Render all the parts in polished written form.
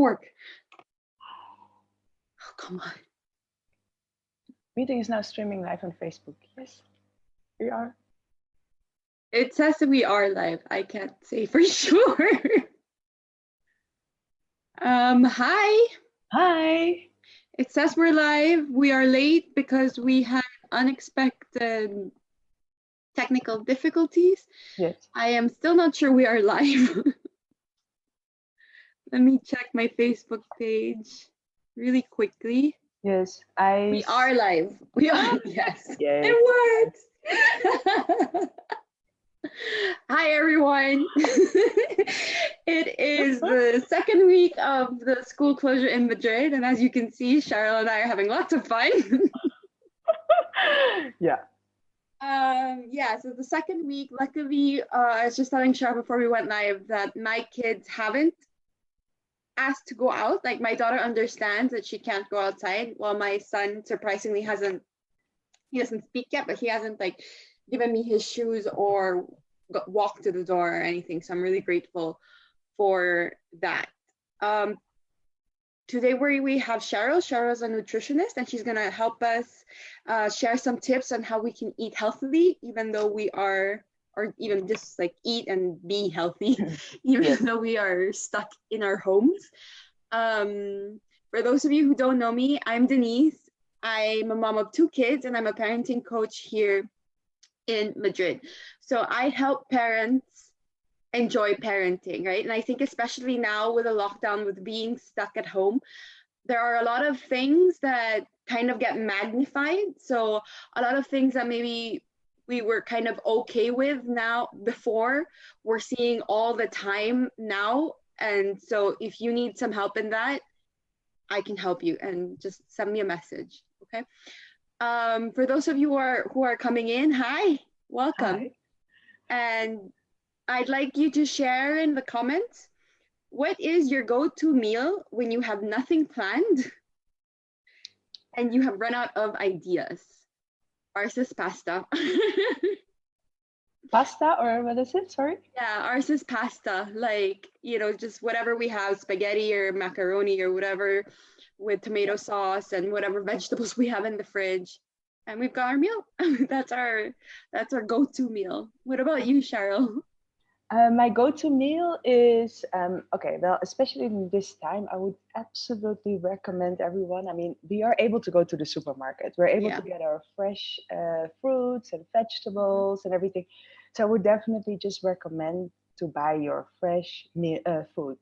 fork. Oh, come on. Meeting is now streaming live on Facebook. Yes, we are. It says that we are live. I can't say for sure. Hi. Hi. It says we're live. We are late because we had unexpected technical difficulties. Yes. I am still not sure we are live. Let me check my Facebook page really quickly. Yes, We are live. We are. Yes. Yes. It works. Hi, everyone. It is the second week of the school closure in Madrid. And as you can see, Cheryl and I are having lots of fun. Yeah. So the second week, luckily, I was just telling Cheryl before we went live that my kids haven't asked to go out. Like, my daughter understands that she can't go outside, while my son surprisingly he doesn't speak yet, but he hasn't like given me his shoes or walked to the door or anything. So I'm really grateful for that. Today we have Cheryl. Cheryl's a nutritionist, and she's gonna help us share some tips on how we can eat healthily, even though we are, or even just like eat and be healthy, even though we are stuck in our homes. For those of you who don't know me, I'm Denise. I'm a mom of 2 kids, and I'm a parenting coach here in Madrid. So I help parents enjoy parenting, right? And I think especially now with a lockdown, with being stuck at home, there are a lot of things that kind of get magnified. So a lot of things that maybe we were kind of okay with now before, we're seeing all the time now. And so if you need some help in that, I can help you, and just send me a message, okay? For those of you who are coming in, hi, welcome. Hi. And I'd like you to share in the comments, what is your go-to meal when you have nothing planned and you have run out of ideas? Ours is pasta. Pasta, or what is it? Sorry. Yeah, ours is pasta. Like, just whatever we have, spaghetti or macaroni or whatever, with tomato sauce and whatever vegetables we have in the fridge. And we've got our meal. That's our go-to meal. What about you, Cheryl? My go-to meal is okay. Well, especially in this time, I would absolutely recommend everyone. I mean, we are able to go to the supermarket. We're able to get our fresh fruits and vegetables and everything. So I would definitely just recommend to buy your fresh food.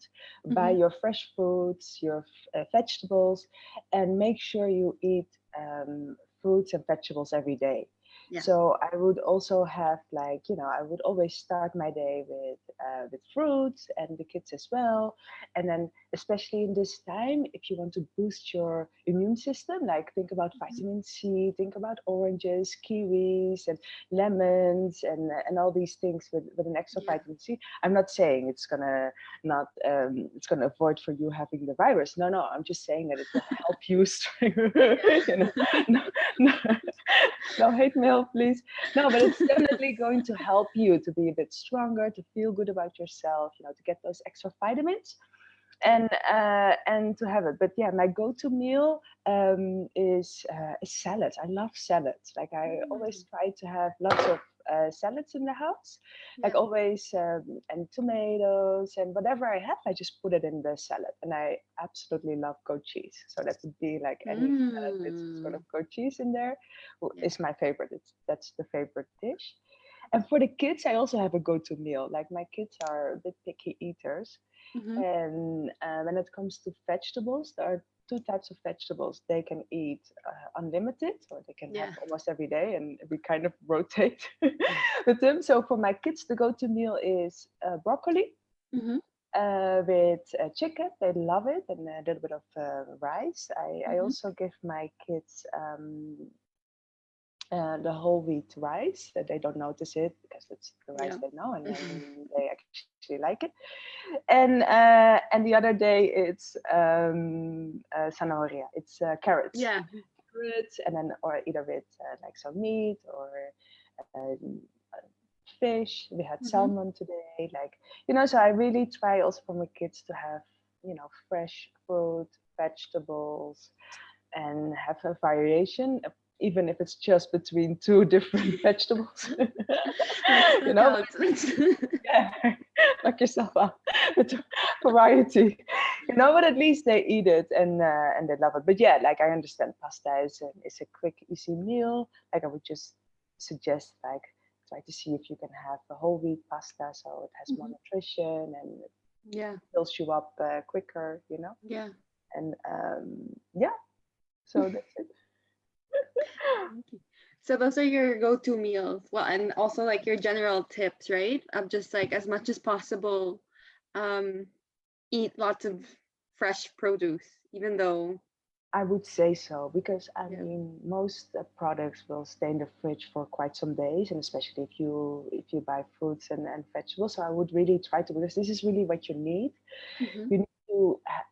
Buy your fresh fruits, your vegetables, and make sure you eat fruits and vegetables every day. Yeah. So I would also have I would always start my day with fruits and the kids as well. And then especially in this time, if you want to boost your immune system, like think about vitamin C, think about oranges, kiwis, and lemons, and all these things with an extra vitamin C. I'm not saying it's gonna avoid for you having the virus. No, I'm just saying that it will help you. No hate mail, please. No, but it's definitely going to help you to be a bit stronger, to feel good about yourself, to get those extra vitamins and to have it. But yeah, my go-to meal is salads. I love salads. Like I always try to have lots of salads in the house, like always, and tomatoes and whatever I have, I just put it in the salad. And I absolutely love goat cheese. So that would be like any salad with sort of goat cheese in there is my favorite. That's the favorite dish. And for the kids, I also have a go-to meal. Like my kids are a bit picky eaters. And when it comes to vegetables, there are 2 types of vegetables. They can eat unlimited, or they can have almost every day, and we kind of rotate with them. So for my kids, the go-to meal is broccoli with chicken. They love it, and a little bit of rice. I also give my kids the whole wheat rice, that they don't notice it because it's the rice they know, and then they actually like it. And the other day it's zanahoria. It's carrots. Yeah. Carrots, and then or either with like some meat or fish. We had salmon today. So I really try also for my kids to have fresh fruit, vegetables, and have a variation, even if it's just between two different vegetables. Let's you not know, yeah, knock yourself out with variety, but at least they eat it and they love it. But yeah, like I understand pasta is a quick, easy meal. Like I would just suggest like try to see if you can have a whole wheat pasta so it has more nutrition and it Yeah. fills you up quicker, Yeah. and yeah, so that's it. Okay. So those are your go-to meals. Well, and also like your general tips, right? Of just like as much as possible, um, eat lots of fresh produce, even though, I would say so because I yeah. mean most products will stay in the fridge for quite some days, and especially if you buy fruits and vegetables. So I would really try to, because this is really what you need. Mm-hmm.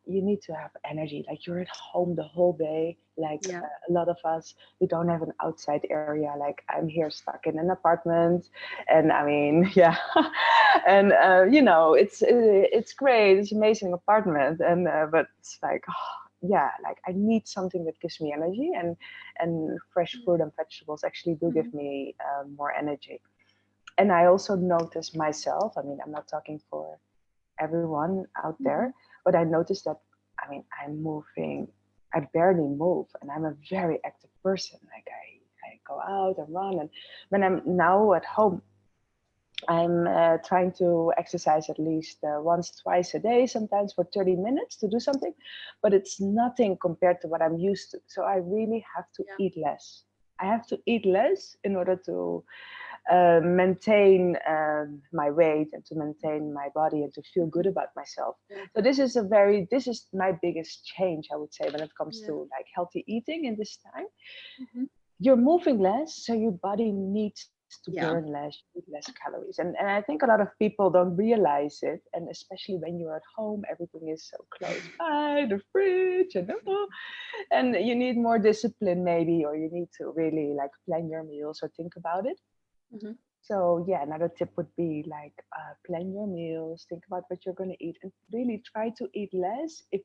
You need to have energy. Like you're at home the whole day. Like Yeah. a lot of us, we don't have an outside area. Like I'm here stuck in an apartment, and I mean, yeah, and it's great. It's amazing apartment, and but it's like. Yeah, like I need something that gives me energy, and fresh fruit and vegetables actually do Mm-hmm. give me more energy. And I also notice myself, I mean, I'm not talking for everyone out there, Mm-hmm. but I noticed that, I mean, I barely move, and I'm a very active person. Like I go out and run, and when I'm now at home, I'm trying to exercise at least once, twice a day, sometimes for 30 minutes to do something, but it's nothing compared to what I'm used to. So I really have to Yeah. eat less. I have to eat less in order to maintain my weight and to maintain my body and to feel good about myself. Yeah. So this is my biggest change, I would say, when it comes Yeah. to like healthy eating in this time. Mm-hmm. You're moving less, so your body needs to Yeah. burn less, you need less calories. And I think a lot of people don't realize it. And especially when you're at home, everything is so close by, the fridge, and you need more discipline maybe, or you need to really like plan your meals or think about it. Mm-hmm. So yeah, another tip would be like plan your meals, think about what you're going to eat, and really try to eat less if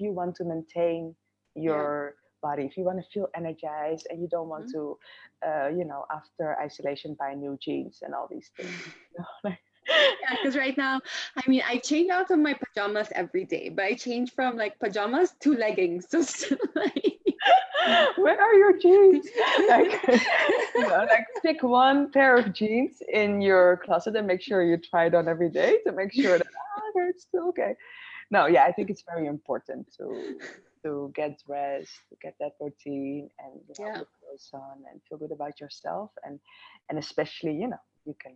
you want to maintain Yeah. your body. If you want to feel energized and you don't want Mm-hmm. to, after isolation, buy new jeans and all these things. Like, Yeah, because right now, I mean, I change out of my pajamas every day, but I change from like pajamas to leggings. So still, like, where are your jeans? Like, like pick one pair of jeans in your closet and make sure you try it on every day to make sure that it's still okay. No, yeah, I think it's very important to get dressed, to get that routine, and yeah. put clothes on and feel good about yourself, and especially you can,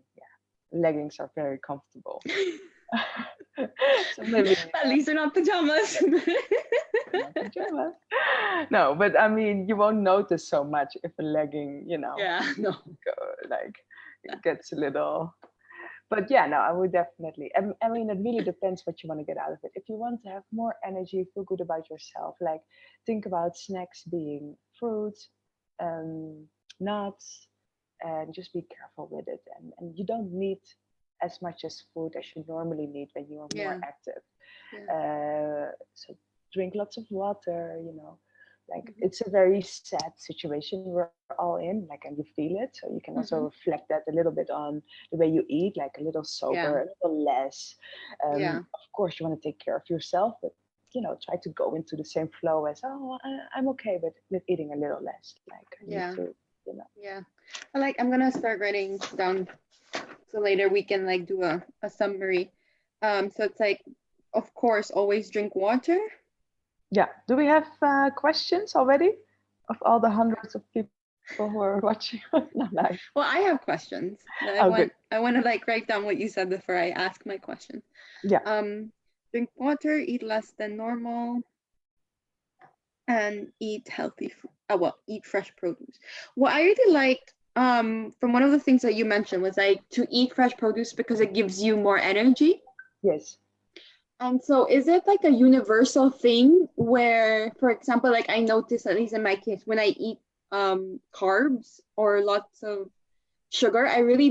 leggings are very comfortable. So maybe At least they're not pajamas. not pajamas. No, but I mean, you won't notice so much if a legging, Yeah, no. like it gets a little. But yeah, no, I would definitely. I mean, it really depends what you want to get out of it. If you want to have more energy, feel good about yourself, like think about snacks being fruits, um, nuts, and just be careful with it. And you don't need as much as food as you normally need when you are more Yeah. active. Yeah. So drink lots of water, like Mm-hmm. it's a very sad situation we're all in, like, and you feel it. So you can also Mm-hmm. reflect that a little bit on the way you eat, like a little Yeah. sober, a little less. Yeah. Of course, you want to take care of yourself, but try to go into the same flow as, I'm okay with eating a little less. Like I need Yeah. to. Yeah. I'm gonna start writing down so later we can like do a summary. So it's like, of course, always drink water. Yeah. Do we have questions already of all the hundreds of people who are watching? No, nice. Well, I have questions, but Oh, good. I want to like write down what you said before I ask my question. Yeah. Drink water, eat less than normal, and eat healthy food. Well, eat fresh produce. What I really liked from one of the things that you mentioned was like to eat fresh produce because it gives you more energy. Yes. And so is it like a universal thing where, for example, like I notice, at least in my case, when I eat carbs or lots of sugar, I really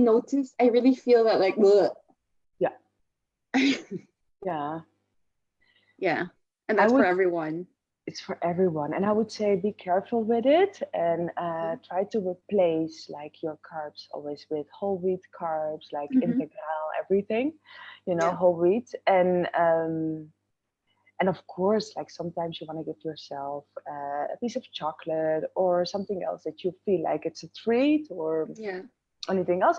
feel that like, Yeah. Yeah. Yeah. And I that's for would everyone. It's for everyone, and I would say be careful with it, and try to replace like your carbs always with whole wheat carbs, like Mm-hmm. integral everything, Yeah. whole wheat. And of course, like sometimes you want to give yourself a piece of chocolate or something else that you feel like it's a treat, or Yeah. anything else.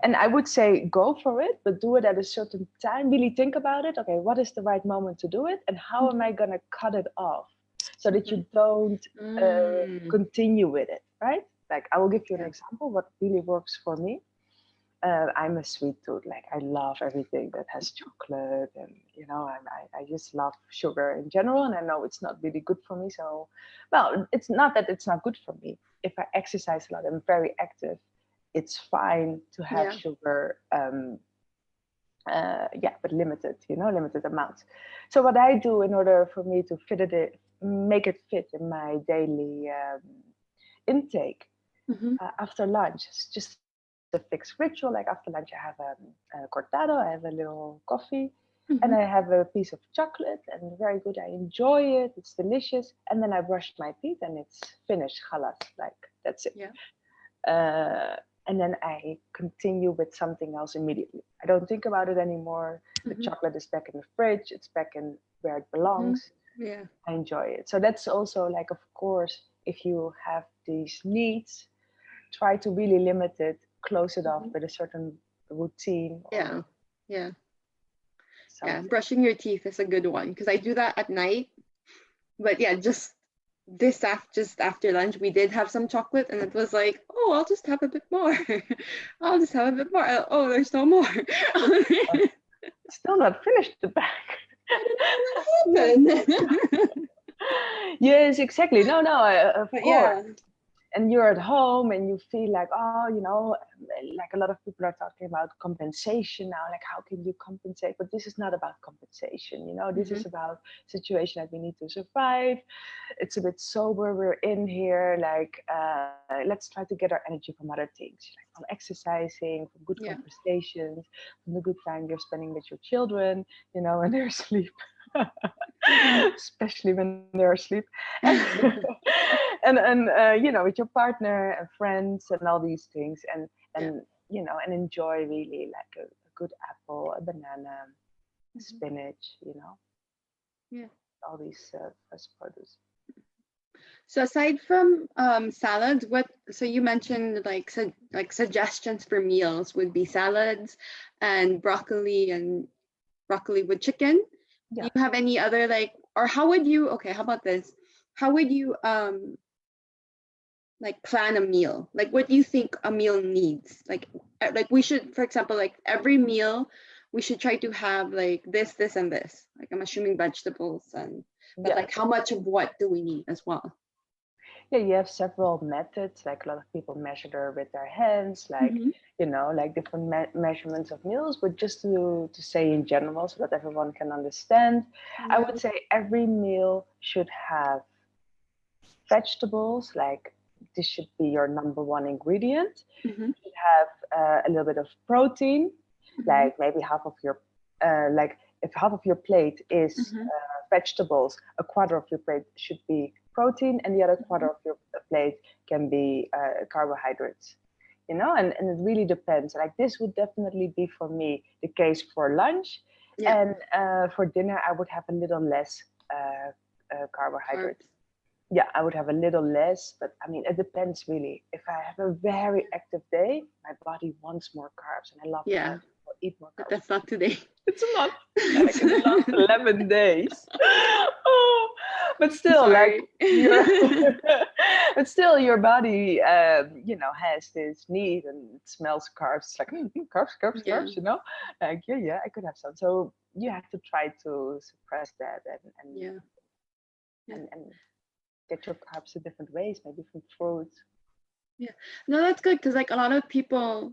And I would say go for it, but do it at a certain time. Really think about it. Okay, what is the right moment to do it, and how am I gonna cut it off so that Mm-hmm. you don't Mm. continue with it, right? Like I will give you an Yeah. example. What really works for me. I'm a sweet tooth. Like I love everything that has chocolate, and I just love sugar in general. And I know it's not really good for me. So, well, it's not that it's not good for me. If I exercise a lot, I'm very active. It's fine to have Yeah. sugar, yeah, but limited, limited amounts. So what I do in order for me to make it fit in my daily intake Mm-hmm. after lunch, it's just a fixed ritual. Like after lunch, I have a cortado, I have a little coffee, and Mm-hmm. I have a piece of chocolate, and very good. I enjoy it. It's delicious, and then I brush my teeth, and it's finished. Halas, like that's it. Yeah. Uh, and then I continue with something else immediately. I don't think about it anymore. The Mm-hmm. chocolate is back in the fridge. It's back in where it Mm-hmm. belongs. Yeah. I enjoy it. So that's also like, of course, if you have these needs, try to really limit it, close it off Mm-hmm. with a certain routine Yeah. or Yeah. Yeah. something. Brushing your teeth is a good one because I do that at night. But yeah, just after lunch, we did have some chocolate, and it was like, oh, I'll just have a bit more. I'll just have a bit more. Oh, there's no more. Uh, I Still not finished the bag. don't know what happened. Yes, exactly. No, no, of But course. yeah. And you're at home and you feel like, oh, like a lot of people are talking about compensation now, like how can you compensate? But this is not about compensation, this Mm-hmm. is about situation that we need to survive. It's a bit sober, we're in here, like let's try to get our energy from other things, like from exercising, from good Yeah. conversations, from the good time you're spending with your children, when they're asleep. Especially when they're asleep, and with your partner and friends and all these things, Yeah. and enjoy really like a good apple, a banana, Mm-hmm. spinach, Yeah. all these fresh produce. So aside from salads, so you mentioned like suggestions for meals would be salads and broccoli with chicken. Do Yeah. you have any other or how would you, okay, how about this? How would you like plan a meal? Like what do you think a meal needs? Like we should, for example, like every meal we should try to have like this and this. Like I'm assuming vegetables but Yeah. like how much of what do we need as well? Yeah, you have several methods. Like a lot of people measure with their hands, like Mm-hmm. like different measurements of meals. But just to say in general, so that everyone can understand, I Yeah. would say every meal should have vegetables. Like this should be your number one ingredient. Mm-hmm. You should have a little bit of protein, Mm-hmm. like maybe half of your like if half of your plate is Mm-hmm. vegetables, a quarter of your plate should be protein, and the other Mm-hmm. quarter of your plate can be carbohydrates. And it really depends. Like this would definitely be for me the case for lunch, Yeah. and for dinner I would have a little less carbohydrates. Carbs. Yeah, I would have a little less, but I mean, it depends really. If I have a very active day, my body wants more carbs, and I love Yeah. carbs. I'll eat more But carbs. that's not today. It's a month, like in the last 11 days. Oh, but still, like Sorry. your, but still, your body, has this need and it smells carbs. It's like carbs, carbs, Yeah. carbs. Like yeah, I could have some. So you have to try to suppress that and Yeah. Yeah. and and get your carbs in different ways, maybe from fruits. Yeah. No, that's good because like a lot of people,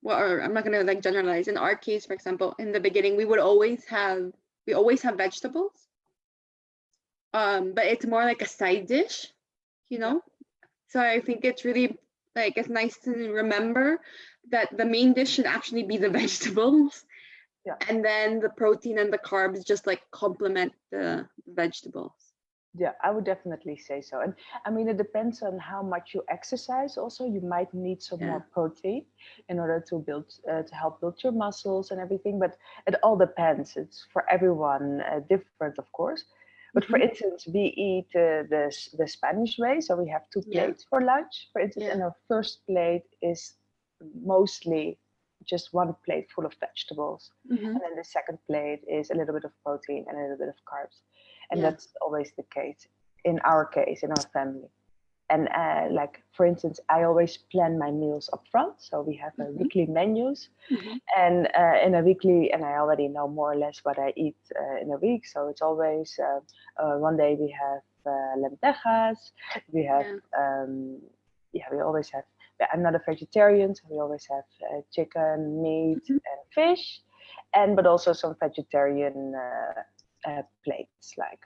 well, or I'm not gonna like generalize. In our case, for example, in the beginning, we always have vegetables. But it's more like a side dish, you Yeah. know? So I think it's really it's nice to remember that the main dish should actually be the vegetables. And then the protein and the carbs just like complement the vegetables. Yeah, I would definitely say so. And I mean, it depends on how much you exercise. Also, you might need some more protein in order to build, to help build your muscles and everything. But it all depends. It's for everyone different, of course. But for instance, we eat the Spanish way. So we have 2 plates for lunch, for instance. And our first plate is mostly just 1 plate full of vegetables. And then the second plate is a little bit of protein and a little bit of carbs. And that's always the case in our case, in our family. And like, for instance, I always plan my meals up front. So we have a weekly menus and in a weekly, and I already know more or less what I eat in a week. So it's always one day we have lentejas, we have, we always have, I'm not a vegetarian, so we always have chicken, meat, and fish, but also some vegetarian plates, like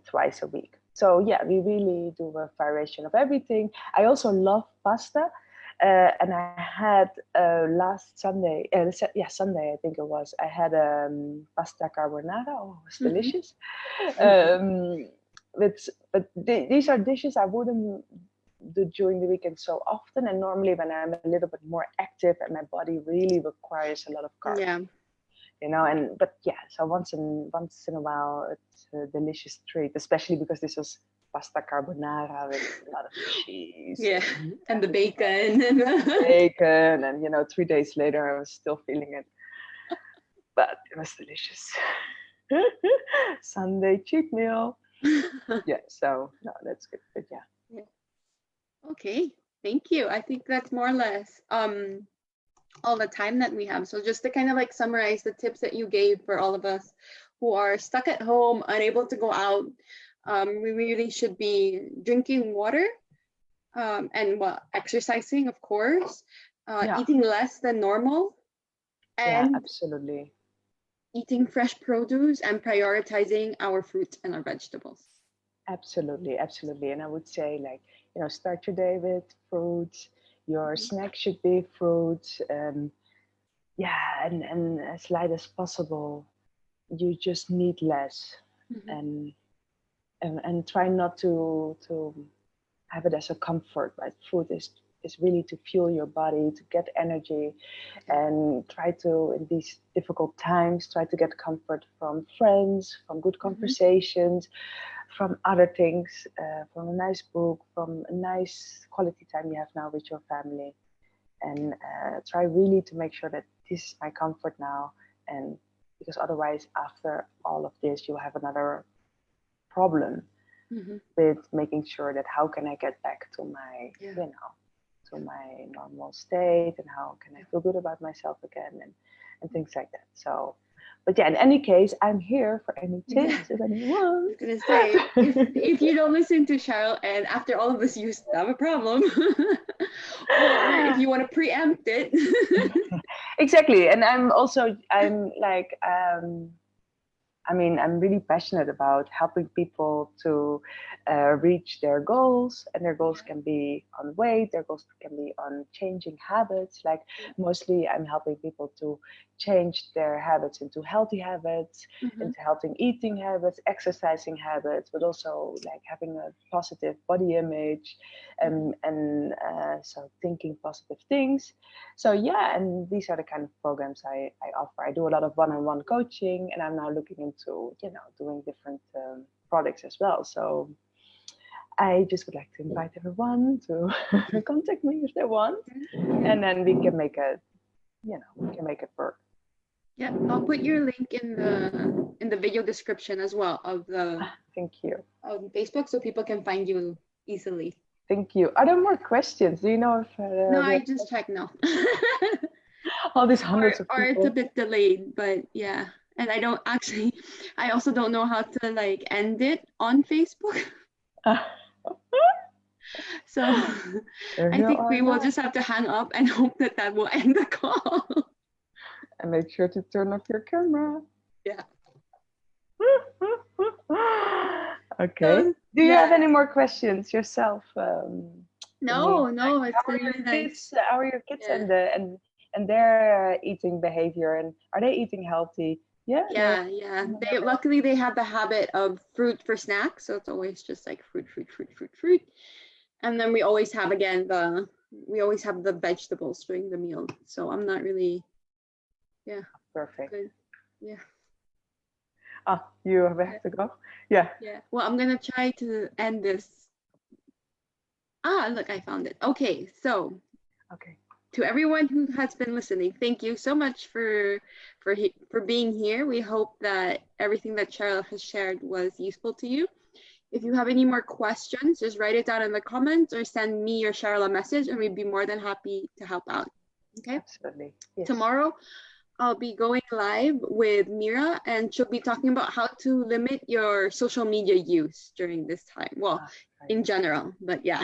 twice a week. So yeah, we really do a variation of everything. I also love pasta, and I had last Sunday, Sunday I think it was, I had pasta carbonara. Oh, it was delicious. But these are dishes I wouldn't do during the weekend so often, and normally when I'm a little bit more active and my body really requires a lot of carbs. You know, so once in a while it's a delicious treat, especially because this was pasta carbonara with a lot of cheese. And the bacon. And you know, 3 days later I was still feeling it. But it was delicious. Sunday cheat meal. So no, that's good. But Okay, thank you. I think that's more or less all the time that we have. So just to kind of like summarize the tips that you gave for all of us who are stuck at home, unable to go out, we really should be drinking water and exercising, of course, eating less than normal, and absolutely, eating fresh produce and prioritizing our fruits and our vegetables. Absolutely. And I would say, like, you know, start your day with fruits. Your snack should be fruits, and as light as possible. You just need less, and try not to have it as a comfort. Right, food is really to fuel your body, to get energy, and try to, in these difficult times, try to get comfort from friends, from good conversations, from other things, from a nice book, from a nice quality time you have now with your family, and try really to make sure that this is my comfort now, and because otherwise after all of this you'll have another problem with making sure that how can I get back to my to my normal state, and how can I feel good about myself again, and things like that. So but in any case, I'm here for any tips if anyone. I was gonna say, if you don't listen to Cheryl and after all of this you have a problem, or if you want to preempt it. Exactly, and I'm really passionate about helping people to reach their goals, and their goals can be on weight, their goals can be on changing habits. Like mostly I'm helping people to change their habits into healthy habits, into healthy eating habits, exercising habits, but also like having a positive body image, and so thinking positive things. So and these are the kind of programs I offer. I do a lot of one-on-one coaching, and I'm now looking into doing different products as well. So I just would like to invite everyone to contact me if they want, and then we can make it work. Yeah, I'll put your link in the video description as well of the thank you of Facebook, so people can find you easily. Thank you. Are there more questions? Do you know if no, I just checked now. All these hundreds of people. Or it's a bit delayed, but yeah. And I also don't know how to like end it on Facebook. So I think we will just have to hang up and hope that will end the call. And make sure to turn off your camera. Yeah. Okay. So, do you have any more questions yourself? No, it's how are your kids? How are your kids and and their eating behavior, and are they eating healthy? Yeah. Yeah. Luckily they have the habit of fruit for snacks, so it's always just like fruit. And then we always have the vegetables during the meal. So I'm not really Perfect. good. Yeah. You have to go? Yeah. Yeah. Well, I'm gonna try to end this. Look, I found it. Okay, so Okay. to everyone who has been listening, thank you so much for being here. We hope that everything that Cheryl has shared was useful to you. If you have any more questions, just write it down in the comments or send me or Cheryl a message, and we'd be more than happy to help out. Okay? Absolutely. Yes. Tomorrow, I'll be going live with Mira, and she'll be talking about how to limit your social media use during this time. Well, in general, but yeah.